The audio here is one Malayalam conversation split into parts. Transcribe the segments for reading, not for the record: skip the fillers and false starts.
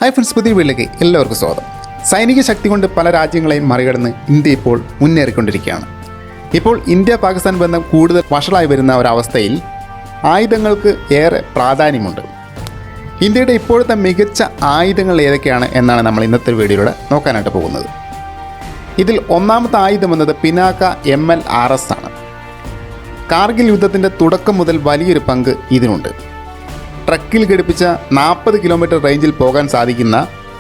ഹായ് ഫ്രണ്ട്സ്, പുതിയ വീട്ടിലേക്ക് എല്ലാവർക്കും സ്വാഗതം. സൈനിക ശക്തി കൊണ്ട് പല രാജ്യങ്ങളെയും മറികടന്ന് ഇന്ത്യ ഇപ്പോൾ മുന്നേറിക്കൊണ്ടിരിക്കുകയാണ്. ഇപ്പോൾ ഇന്ത്യ പാകിസ്ഥാൻ ബന്ധം കൂടുതൽ വഷളായി വരുന്ന ഒരവസ്ഥയിൽ ആയുധങ്ങൾക്ക് ഏറെ പ്രാധാന്യമുണ്ട്. ഇന്ത്യയുടെ ഇപ്പോഴത്തെ മികച്ച ആയുധങ്ങൾ ഏതൊക്കെയാണ് എന്നാണ് നമ്മൾ ഇന്നത്തെ വീഡിയോയിലൂടെ നോക്കാനായിട്ട് പോകുന്നത്. ഇതിൽ ഒന്നാമത്തെ ആയുധം എന്നത് പിനാക്ക MLRS ആണ്. കാർഗിൽ യുദ്ധത്തിൻ്റെ തുടക്കം മുതൽ വലിയൊരു പങ്ക് ഇതിനുണ്ട്. ട്രക്കിൽ ഘടിപ്പിച്ച 40 കിലോമീറ്റർ റേഞ്ചിൽ പോകാൻ സാധിക്കുന്ന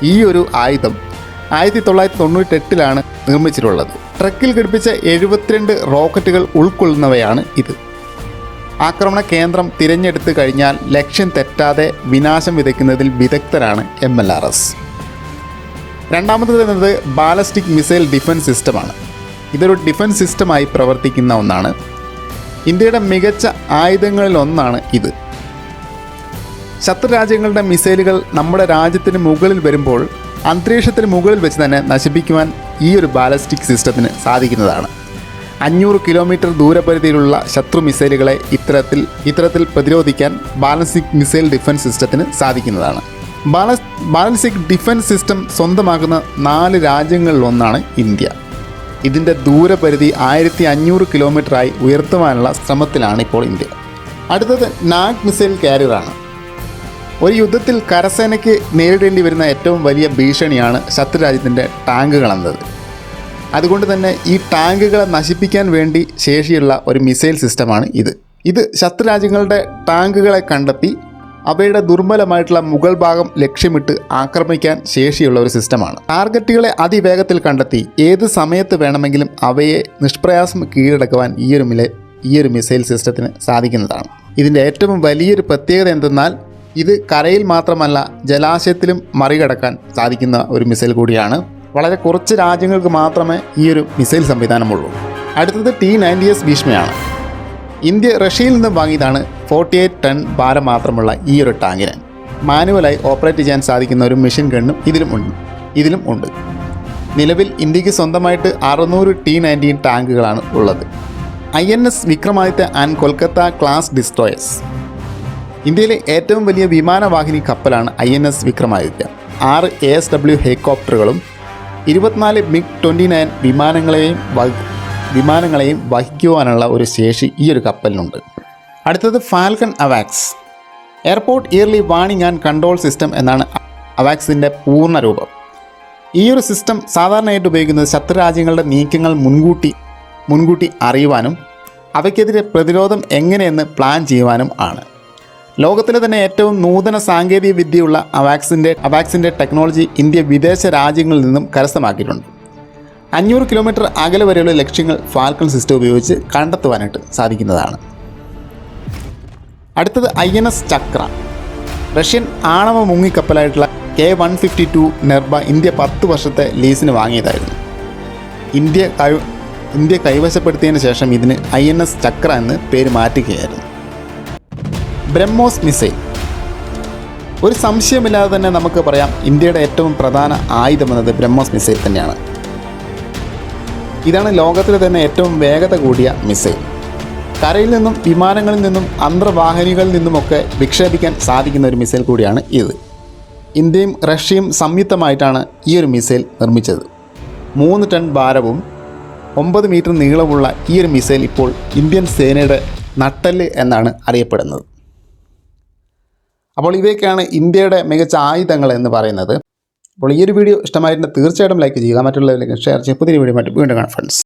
ഈ ഒരു ആയുധം 1998 നിർമ്മിച്ചിട്ടുള്ളത്. ട്രക്കിൽ ഘടിപ്പിച്ച 72 റോക്കറ്റുകൾ ഉൾക്കൊള്ളുന്നവയാണ് ഇത്. ആക്രമണ കേന്ദ്രം തിരഞ്ഞെടുത്തു കഴിഞ്ഞാൽ ലക്ഷ്യം തെറ്റാതെ വിനാശം വിതയ്ക്കുന്നതിൽ വിദഗ്ധരാണ് MLRS. രണ്ടാമത്തേത് എന്നത് ബാലസ്റ്റിക് മിസൈൽ ഡിഫൻസ് സിസ്റ്റമാണ്. ഇതൊരു ഡിഫൻസ് സിസ്റ്റമായി പ്രവർത്തിക്കുന്ന ഒന്നാണ്. ഇന്ത്യയുടെ മികച്ച ആയുധങ്ങളിലൊന്നാണ് ഇത്. ശത്രു രാജ്യങ്ങളുടെ മിസൈലുകൾ നമ്മുടെ രാജ്യത്തിന് മുകളിൽ വരുമ്പോൾ അന്തരീക്ഷത്തിന് മുകളിൽ വെച്ച് തന്നെ നശിപ്പിക്കുവാൻ ഈ ഒരു ബാലസ്റ്റിക് സിസ്റ്റത്തിന് സാധിക്കുന്നതാണ്. 500 കിലോമീറ്റർ ദൂരപരിധിയിലുള്ള ശത്രു മിസൈലുകളെ ഇത്തരത്തിൽ പ്രതിരോധിക്കാൻ ബാലസ്റ്റിക് മിസൈൽ ഡിഫൻസ് സിസ്റ്റത്തിന് സാധിക്കുന്നതാണ്. ബാലസ്റ്റിക് ഡിഫൻസ് സിസ്റ്റം സ്വന്തമാക്കുന്ന 4 രാജ്യങ്ങളിലൊന്നാണ് ഇന്ത്യ. ഇതിൻ്റെ ദൂരപരിധി 1500 കിലോമീറ്ററായി ഉയർത്തുവാനുള്ള ശ്രമത്തിലാണ് ഇപ്പോൾ ഇന്ത്യ. അടുത്തത് നാഗ് മിസൈൽ കാരിയറാണ്. ഒരു യുദ്ധത്തിൽ കരസേനയ്ക്ക് നേരിടേണ്ടി വരുന്ന ഏറ്റവും വലിയ ഭീഷണിയാണ് ശത്രുരാജ്യത്തിൻ്റെ ടാങ്കുകൾ എന്നത്. അതുകൊണ്ട് തന്നെ ഈ ടാങ്കുകളെ നശിപ്പിക്കാൻ വേണ്ടി ശേഷിയുള്ള ഒരു മിസൈൽ സിസ്റ്റമാണ് ഇത് ശത്രുരാജ്യങ്ങളുടെ ടാങ്കുകളെ കണ്ടെത്തി അവയുടെ ദുർബലമായിട്ടുള്ള മുകൾ ഭാഗം ലക്ഷ്യമിട്ട് ആക്രമിക്കാൻ ശേഷിയുള്ള ഒരു സിസ്റ്റമാണ്. ടാർഗറ്റുകളെ അതിവേഗത്തിൽ കണ്ടെത്തി ഏത് സമയത്ത് വേണമെങ്കിലും അവയെ നിഷ്പ്രയാസം കീഴടക്കുവാൻ ഈ ഒരു മിസൈൽ സിസ്റ്റത്തിന് സാധിക്കുന്നതാണ്. ഇതിൻ്റെ ഏറ്റവും വലിയൊരു പ്രത്യേകത എന്തെന്നാൽ ഇത് കരയിൽ മാത്രമല്ല ജലാശയത്തിലും മറികടക്കാൻ സാധിക്കുന്ന ഒരു മിസൈൽ കൂടിയാണ്. വളരെ കുറച്ച് രാജ്യങ്ങൾക്ക് മാത്രമേ ഈ ഒരു മിസൈൽ സംവിധാനമുള്ളൂ. അടുത്തത് T-90S ഭീഷ്മയാണ്. ഇന്ത്യ റഷ്യയിൽ നിന്ന് വാങ്ങിയതാണ് 48 ടൺ ഭാരം മാത്രമുള്ള ഈ ഒരു ടാങ്കിന്. മാനുവലായി ഓപ്പറേറ്റ് ചെയ്യാൻ സാധിക്കുന്ന ഒരു മെഷീൻ ഗണ്ണും ഇതിലും ഉണ്ട്. നിലവിൽ ഇന്ത്യക്ക് സ്വന്തമായിട്ട് 600 T-90 ടാങ്കുകളാണ് ഉള്ളത്. INS Vikramaditya and Kolkata class destroyers. ഇന്ത്യയിലെ ഏറ്റവും വലിയ വിമാനവാഹിനി കപ്പലാണ് INS വിക്രമാദിത്യ. 6 ASW ഹെലികോപ്റ്ററുകളും 24 MiG-29 വിമാനങ്ങളെയും വഹിക്കുവാനുള്ള ഒരു ശേഷി ഈ ഒരു കപ്പലിനുണ്ട്. അടുത്തത് falcon AVAX. Airport yearly warning and control system എന്നാണ് അവാക്സിൻ്റെ പൂർണ്ണ രൂപം. ഈ ഒരു സിസ്റ്റം സാധാരണയായിട്ട് ഉപയോഗിക്കുന്നത് ശത്രുരാജ്യങ്ങളുടെ നീക്കങ്ങൾ മുൻകൂട്ടി അറിയുവാനും അവയ്ക്കെതിരെ പ്രതിരോധം എങ്ങനെയെന്ന് പ്ലാൻ ചെയ്യുവാനും ആണ്. ലോകത്തിലെ തന്നെ ഏറ്റവും നൂതന സാങ്കേതിക വിദ്യയുള്ള അവാക്സിൻ്റെ ടെക്നോളജി ഇന്ത്യ വിദേശ രാജ്യങ്ങളിൽ നിന്നും കരസ്ഥമാക്കിയിട്ടുണ്ട്. 500 കിലോമീറ്റർ അകലെ വരെയുള്ള ലക്ഷ്യങ്ങൾ ഫാൽക്കൺ സിസ്റ്റം ഉപയോഗിച്ച് കണ്ടെത്തുവാനായിട്ട് സാധിക്കുന്നതാണ്. അടുത്തത് INS ചക്ര. റഷ്യൻ ആണവ മുങ്ങിക്കപ്പലായിട്ടുള്ള K-152 നെർബ ഇന്ത്യ 10 വർഷത്തെ ലീസിന് വാങ്ങിയതായിരുന്നു. ഇന്ത്യ കൈവശപ്പെടുത്തിയതിന് ശേഷം ഇതിന് INS ചക്ര എന്ന് പേര് മാറ്റുകയായിരുന്നു. ബ്രഹ്മോസ് മിസൈൽ. ഒരു സംശയമില്ലാതെ തന്നെ നമുക്ക് പറയാം ഇന്ത്യയുടെ ഏറ്റവും പ്രധാന ആയുധമെന്നത് ബ്രഹ്മോസ് മിസൈൽ തന്നെയാണ്. ഇതാണ് ലോകത്തിലെ തന്നെ ഏറ്റവും വേഗത കൂടിയ മിസൈൽ. കരയിൽ നിന്നും വിമാനങ്ങളിൽ നിന്നും അന്തർവാഹിനികളിൽ നിന്നുമൊക്കെ വിക്ഷേപിക്കാൻ സാധിക്കുന്ന ഒരു മിസൈൽ കൂടിയാണ് ഇത്. ഇന്ത്യയും റഷ്യയും സംയുക്തമായിട്ടാണ് ഈ ഒരു മിസൈൽ നിർമ്മിച്ചത്. 3 ടൺ ഭാരവും 9 മീറ്റർ നീളമുള്ള ഈ ഒരു മിസൈൽ ഇപ്പോൾ ഇന്ത്യൻ സേനയുടെ നട്ടെല്ല് എന്നാണ് അറിയപ്പെടുന്നത്. അപ്പോൾ ഇവയൊക്കെയാണ് ഇന്ത്യയുടെ മികച്ച ആയുധങ്ങൾ എന്ന് പറയുന്നത്. അപ്പോൾ ഈ ഒരു വീഡിയോ ഇഷ്ടമായിട്ടുണ്ടെങ്കിൽ തീർച്ചയായിട്ടും ലൈക്ക് ചെയ്യുക, മറ്റുള്ളവരിലേക്ക് ഷെയർ ചെയ്യുക. പുതിയ വീഡിയോ വീണ്ടും കാണാം ഫ്രണ്ട്സ്.